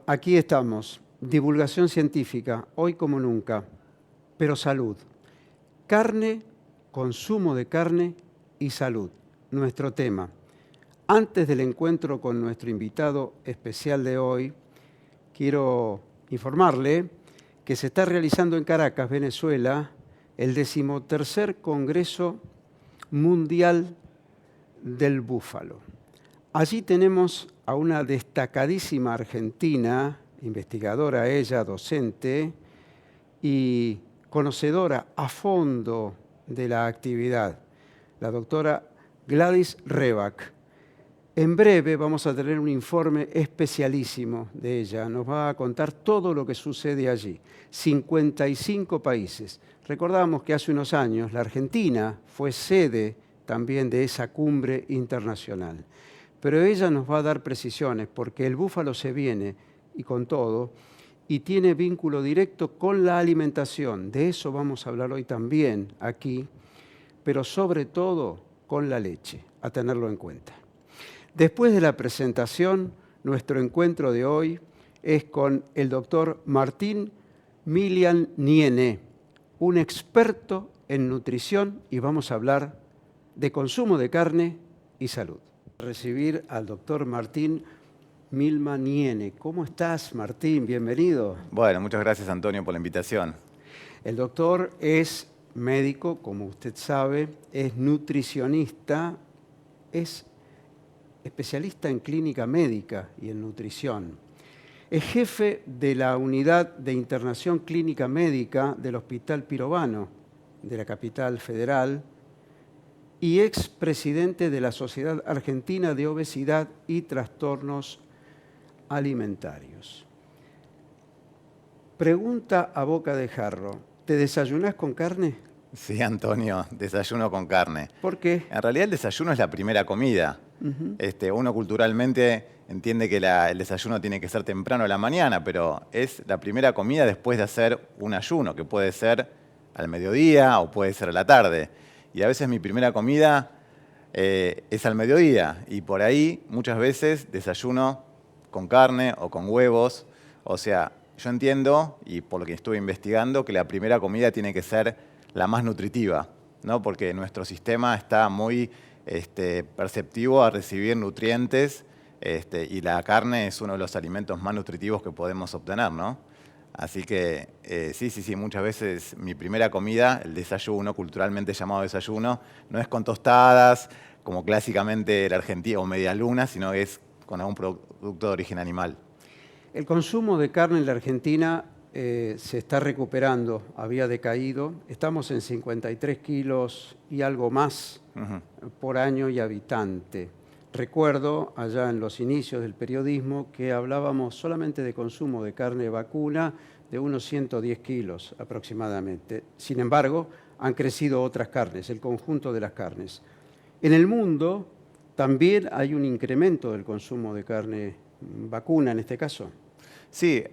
Aquí estamos, divulgación científica, hoy como nunca, pero salud. Carne, consumo de carne y salud, nuestro tema. Antes del encuentro con nuestro invitado especial de hoy, quiero informarle que se está realizando en Caracas, Venezuela, el 13º Congreso Mundial del Búfalo. Allí tenemos a una destacadísima argentina, investigadora ella, docente y conocedora a fondo de la actividad, la doctora Gladys Rebac. En breve vamos a tener un informe especialísimo de ella. Nos va a contar todo lo que sucede allí. 55 países. Recordamos que hace unos años la Argentina fue sede también de esa cumbre internacional. Pero ella nos va a dar precisiones porque el búfalo se viene y con todo y tiene vínculo directo con la alimentación. De eso vamos a hablar hoy también aquí, pero sobre todo con la leche, a tenerlo en cuenta. Después de la presentación, nuestro encuentro de hoy es con el doctor Martín Milian-Niene, un experto en nutrición, y vamos a hablar de consumo de carne y salud. Recibir al doctor Martín Milian-Niene. ¿Cómo estás, Martín? Bienvenido. Bueno, muchas gracias, Antonio, por la invitación. El doctor es médico, como usted sabe, es nutricionista, es especialista en clínica médica y en nutrición. Es jefe de la Unidad de Internación Clínica Médica del Hospital Pirovano, de la capital federal, y expresidente de la Sociedad Argentina de Obesidad y Trastornos Alimentarios. Pregunta a boca de jarro, ¿te desayunás con carne? Sí, Antonio, desayuno con carne. ¿Por qué? En realidad el desayuno es la primera comida. Uno culturalmente entiende que el desayuno tiene que ser temprano a la mañana, pero es la primera comida después de hacer un ayuno, que puede ser al mediodía o puede ser a la tarde. Y a veces mi primera comida es al mediodía y por ahí muchas veces desayuno con carne o con huevos. O sea, yo entiendo, y por lo que estuve investigando, que la primera comida tiene que ser la más nutritiva, ¿no? Porque nuestro sistema está muy perceptivo a recibir nutrientes y la carne es uno de los alimentos más nutritivos que podemos obtener, ¿no? Así que sí, muchas veces mi primera comida, el desayuno, culturalmente llamado desayuno, no es con tostadas, como clásicamente el argentino, o media luna, sino es con algún producto de origen animal. El consumo de carne en la Argentina se está recuperando, había decaído. Estamos en 53 kilos y algo más por año y habitante. Recuerdo, allá en los inicios del periodismo, que hablábamos solamente de consumo de carne vacuna de unos 110 kilos aproximadamente. Sin embargo, han crecido otras carnes, el conjunto de las carnes. En el mundo también hay un incremento del consumo de carne vacuna en este caso. Sí,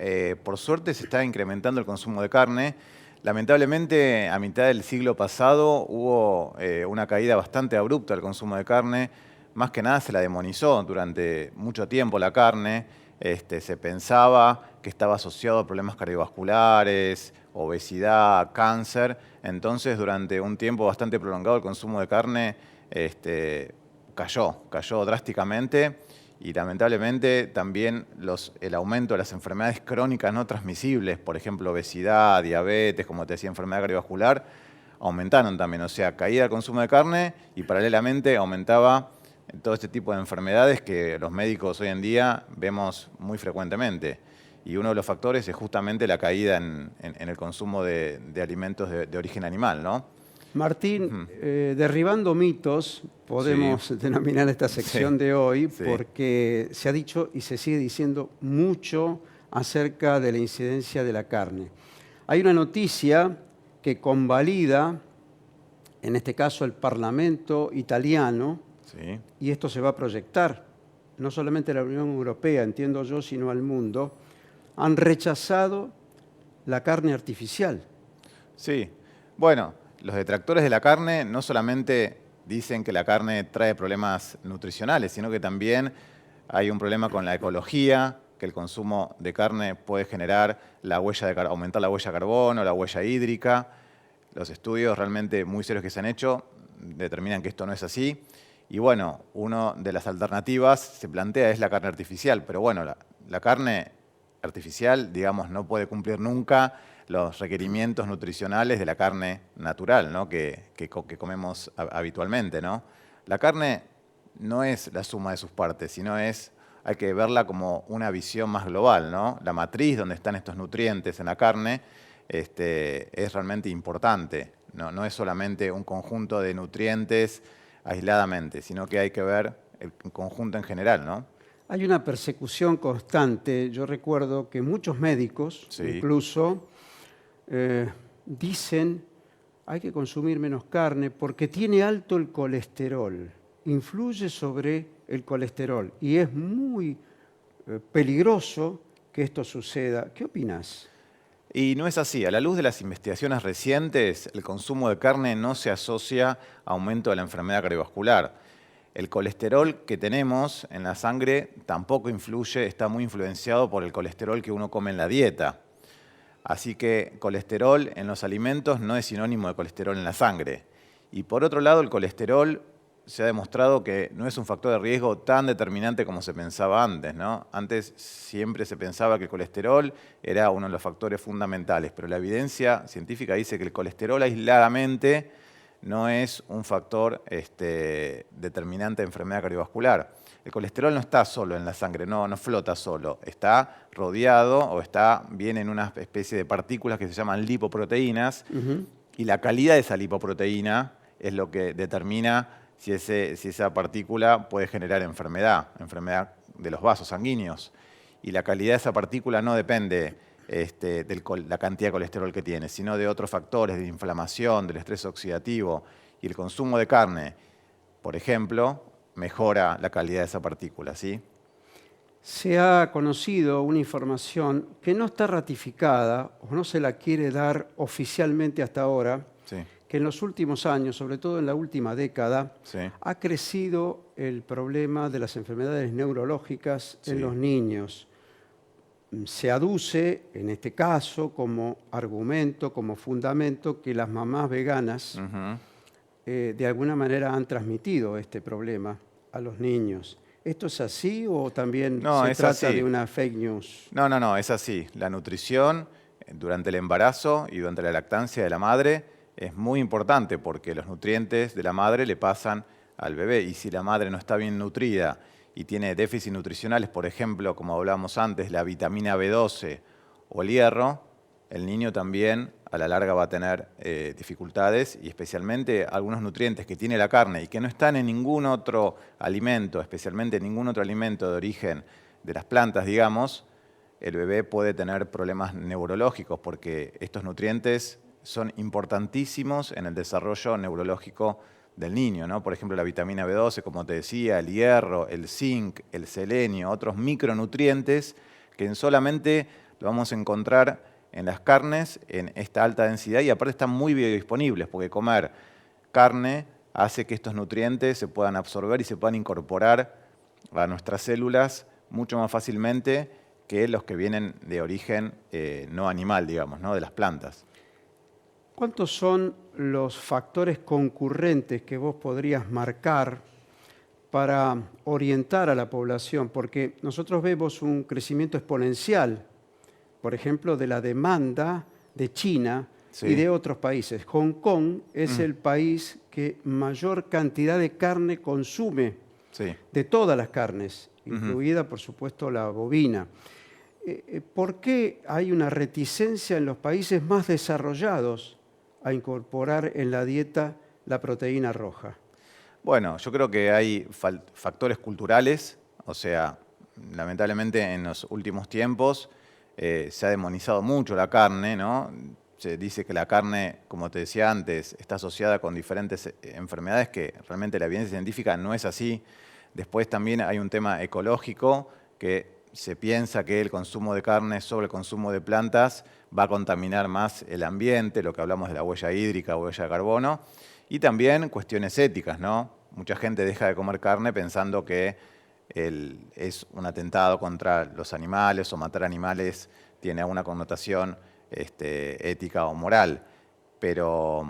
por suerte se está incrementando el consumo de carne. Lamentablemente, a mitad del siglo pasado hubo una caída bastante abrupta del consumo de carne. Más que nada se la demonizó durante mucho tiempo la carne. Se pensaba que estaba asociado a problemas cardiovasculares, obesidad, cáncer. Entonces, durante un tiempo bastante prolongado, el consumo de carne cayó drásticamente. Y lamentablemente también el aumento de las enfermedades crónicas no transmisibles, por ejemplo, obesidad, diabetes, como te decía, enfermedad cardiovascular, aumentaron también. O sea, caída el consumo de carne y paralelamente aumentaba todo este tipo de enfermedades que los médicos hoy en día vemos muy frecuentemente. Y uno de los factores es justamente la caída en el consumo de alimentos de origen animal, ¿no? Martín, derribando mitos, podemos denominar esta sección de hoy, porque se ha dicho y se sigue diciendo mucho acerca de la incidencia de la carne. Hay una noticia que convalida, en este caso el Parlamento italiano, y esto se va a proyectar, no solamente a la Unión Europea, entiendo yo, sino al mundo, han rechazado la carne artificial. Sí, bueno, los detractores de la carne no solamente dicen que la carne trae problemas nutricionales, sino que también hay un problema con la ecología, que el consumo de carne puede generar aumentar la huella de carbono, la huella hídrica. Los estudios realmente muy serios que se han hecho determinan que esto no es así. Y bueno, una de las alternativas se plantea es la carne artificial, pero bueno, la carne artificial, digamos, no puede cumplir nunca los requerimientos nutricionales de la carne natural, ¿no? que comemos habitualmente, ¿no? La carne no es la suma de sus partes, sino hay que verla como una visión más global, ¿no? La matriz donde están estos nutrientes en la carne es realmente importante. No es solamente un conjunto de nutrientes aisladamente, sino que hay que ver el conjunto en general, ¿no? Hay una persecución constante. Yo recuerdo que muchos médicos, Sí. incluso, dicen hay que consumir menos carne porque tiene alto el colesterol, influye sobre el colesterol y es muy peligroso que esto suceda. ¿Qué opinas? Y no es así. A la luz de las investigaciones recientes, el consumo de carne no se asocia a aumento de la enfermedad cardiovascular. El colesterol que tenemos en la sangre tampoco influye, está muy influenciado por el colesterol que uno come en la dieta. Así que colesterol en los alimentos no es sinónimo de colesterol en la sangre. Y por otro lado, el colesterol se ha demostrado que no es un factor de riesgo tan determinante como se pensaba antes, ¿no? Antes siempre se pensaba que el colesterol era uno de los factores fundamentales, pero la evidencia científica dice que el colesterol aisladamente no es un factor determinante de enfermedad cardiovascular. El colesterol no está solo en la sangre, no flota solo, está rodeado o viene en una especie de partículas que se llaman lipoproteínas, y la calidad de esa lipoproteína es lo que determina si esa partícula puede generar enfermedad de los vasos sanguíneos. Y la calidad de esa partícula no depende de la cantidad de colesterol que tiene, sino de otros factores, de inflamación, del estrés oxidativo. Y el consumo de carne, por ejemplo, mejora la calidad de esa partícula, ¿sí? Se ha conocido una información que no está ratificada o no se la quiere dar oficialmente hasta ahora, Sí. que en los últimos años, sobre todo en la última década, Sí. ha crecido el problema de las enfermedades neurológicas en los niños. Se aduce, en este caso, como argumento, como fundamento, que las mamás veganas de alguna manera han transmitido este problema a los niños. ¿Esto es así o también se trata de una fake news? No, es así. La nutrición durante el embarazo y durante la lactancia de la madre es muy importante porque los nutrientes de la madre le pasan al bebé, y si la madre no está bien nutrida y tiene déficits nutricionales, por ejemplo, como hablábamos antes, la vitamina B12 o el hierro, el niño también a la larga va a tener dificultades, y especialmente algunos nutrientes que tiene la carne y que no están en ningún otro alimento, especialmente en ningún otro alimento de origen de las plantas, digamos, el bebé puede tener problemas neurológicos porque estos nutrientes son importantísimos en el desarrollo neurológico del niño, ¿no? Por ejemplo, la vitamina B12, como te decía, el hierro, el zinc, el selenio, otros micronutrientes que solamente lo vamos a encontrar en las carnes en esta alta densidad, y aparte están muy biodisponibles porque comer carne hace que estos nutrientes se puedan absorber y se puedan incorporar a nuestras células mucho más fácilmente que los que vienen de origen no animal, digamos, ¿no? De las plantas. ¿Cuántos son los factores concurrentes que vos podrías marcar para orientar a la población? Porque nosotros vemos un crecimiento exponencial, por ejemplo, de la demanda de China y de otros países. Hong Kong es el país que mayor cantidad de carne consume, de todas las carnes, incluida, por supuesto, la bovina. ¿Por qué hay una reticencia en los países más desarrollados a incorporar en la dieta la proteína roja? Bueno, yo creo que hay factores culturales, o sea, lamentablemente en los últimos tiempos se ha demonizado mucho la carne, ¿no? Se dice que la carne, como te decía antes, está asociada con diferentes enfermedades, que realmente la evidencia científica no es así. Después también hay un tema ecológico que se piensa que el consumo de carne sobre el consumo de plantas va a contaminar más el ambiente, lo que hablamos de la huella hídrica, huella de carbono, y también cuestiones éticas, ¿no? Mucha gente deja de comer carne pensando que es un atentado contra los animales o matar animales tiene alguna connotación ética o moral. Pero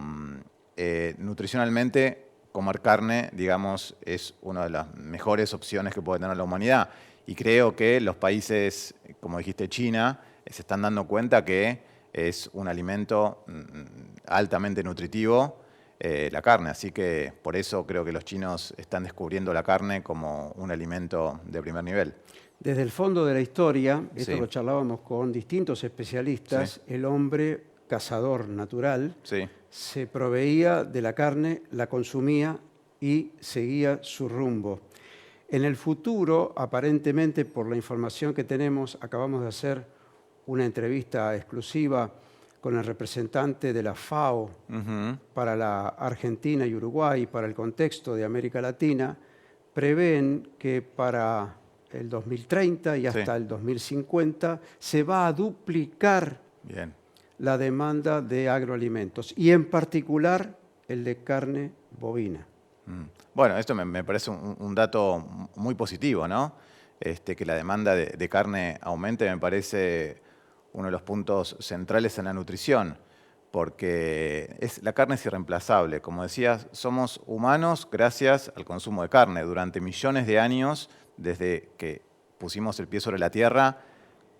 nutricionalmente comer carne, digamos, es una de las mejores opciones que puede tener la humanidad. Y creo que los países, como dijiste, China, se están dando cuenta que es un alimento altamente nutritivo, la carne. Así que por eso creo que los chinos están descubriendo la carne como un alimento de primer nivel. Desde el fondo de la historia, esto Sí. lo charlábamos con distintos especialistas, Sí. el hombre cazador natural Sí, se proveía de la carne, la consumía y seguía su rumbo. En el futuro, aparentemente, por la información que tenemos, acabamos de hacer una entrevista exclusiva con el representante de la FAO para la Argentina y Uruguay, para el contexto de América Latina, prevén que para el 2030 y hasta el 2050 se va a duplicar bien. la demanda de agroalimentos y en particular el de carne bovina. Bueno, esto me parece un dato muy positivo, ¿no? Que la demanda de carne aumente me parece uno de los puntos centrales en la nutrición, porque la carne es irreemplazable. Como decías, somos humanos gracias al consumo de carne. Durante millones de años, desde que pusimos el pie sobre la tierra,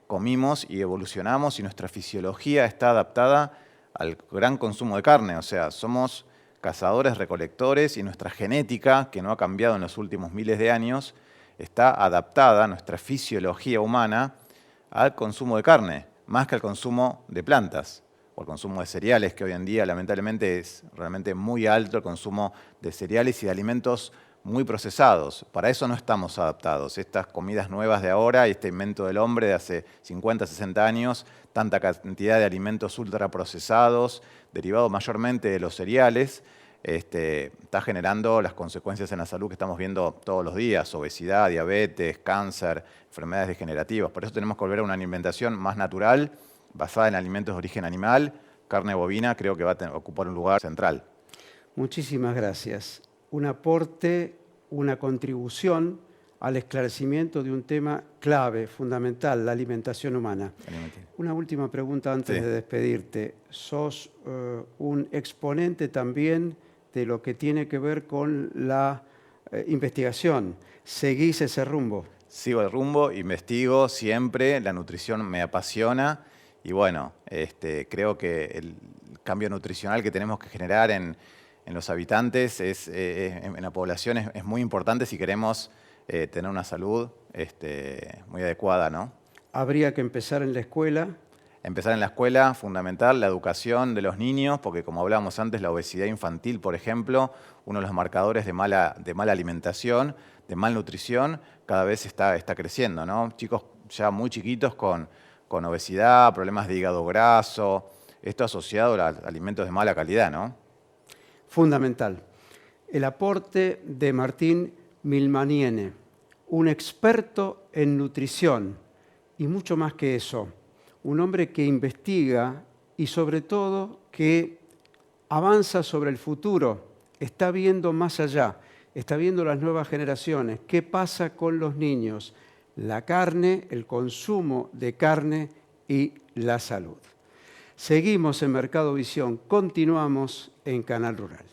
comimos y evolucionamos y nuestra fisiología está adaptada al gran consumo de carne. O sea, somos cazadores, recolectores y nuestra genética, que no ha cambiado en los últimos miles de años, está adaptada, nuestra fisiología humana, al consumo de carne, más que al consumo de plantas o al consumo de cereales, que hoy en día lamentablemente es realmente muy alto el consumo de cereales y de alimentos muy procesados. Para eso no estamos adaptados. Estas comidas nuevas de ahora y este invento del hombre de hace 50, 60 años, tanta cantidad de alimentos ultraprocesados, derivados mayormente de los cereales, está generando las consecuencias en la salud que estamos viendo todos los días: obesidad, diabetes, cáncer, enfermedades degenerativas. Por eso tenemos que volver a una alimentación más natural, basada en alimentos de origen animal. Carne bovina creo que va a ocupar un lugar central. Muchísimas gracias. Un aporte, una contribución al esclarecimiento de un tema clave, fundamental, la alimentación humana. Una última pregunta antes de despedirte. Sos un exponente también de lo que tiene que ver con la investigación. ¿Seguís ese rumbo? Sigo el rumbo, investigo siempre, la nutrición me apasiona y bueno, creo que el cambio nutricional que tenemos que generar en los habitantes, en la población, es muy importante si queremos tener una salud muy adecuada, ¿no? Habría que empezar en la escuela. Empezar en la escuela, fundamental, la educación de los niños, porque como hablábamos antes, la obesidad infantil, por ejemplo, uno de los marcadores de mala alimentación, de malnutrición, cada vez está creciendo, ¿no? Chicos ya muy chiquitos con obesidad, problemas de hígado graso, esto asociado a alimentos de mala calidad, ¿no? Fundamental. El aporte de Martín Milmaniene, un experto en nutrición y mucho más que eso, un hombre que investiga y sobre todo que avanza sobre el futuro, está viendo más allá, está viendo las nuevas generaciones, qué pasa con los niños, la carne, el consumo de carne y la salud. Seguimos en Mercado Visión, continuamos en Canal Rural.